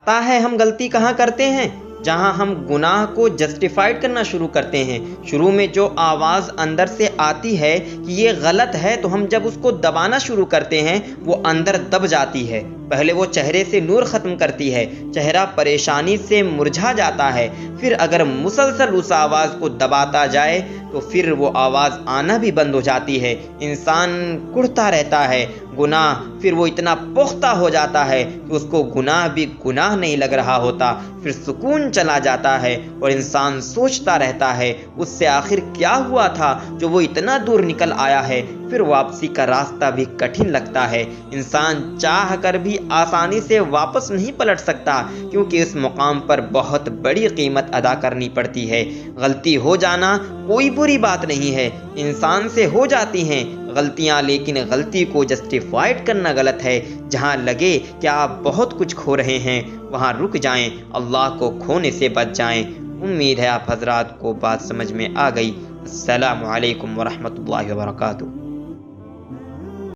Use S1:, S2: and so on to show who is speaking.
S1: पता है हम गलती कहाँ करते हैं? जहाँ हम गुनाह को जस्टिफाइड करना शुरू करते हैं। शुरू में जो आवाज़ अंदर से आती है कि ये गलत है, तो हम जब उसको दबाना शुरू करते हैं वो अंदर दब जाती है। पहले वो चेहरे से नूर ख़त्म करती है, चेहरा परेशानी से मुरझा जाता है। फिर अगर मुसलसल उस आवाज़ को दबाता जाए तो फिर वो आवाज़ आना भी बंद हो जाती है। इंसान कुढ़ता रहता है, गुनाह फिर वो इतना पुख्ता हो जाता है कि उसको गुनाह भी गुनाह नहीं लग रहा होता। फिर सुकून चला जाता है और इंसान सोचता रहता है उससे आखिर क्या हुआ था जो वो इतना दूर निकल आया है। फिर वापसी का रास्ता भी कठिन लगता है। इंसान चाह कर भी आसानी से वापस नहीं पलट सकता, क्योंकि इस मुकाम पर बहुत बड़ी कीमत अदा करनी पड़ती है। गलती हो जाना कोई बुरी बात नहीं है, इंसान से हो जाती हैं गलतियां, लेकिन गलती को जस्टिफाइड करना गलत है। जहां लगे कि आप बहुत कुछ खो रहे हैं वहां रुक जाएं, अल्लाह को खोने से बच जाएं। उम्मीद है आप हजरात को बात समझ में आ गई। अस्सलामु अलैकुम वरहमतुल्लाहि वबरकातुहू।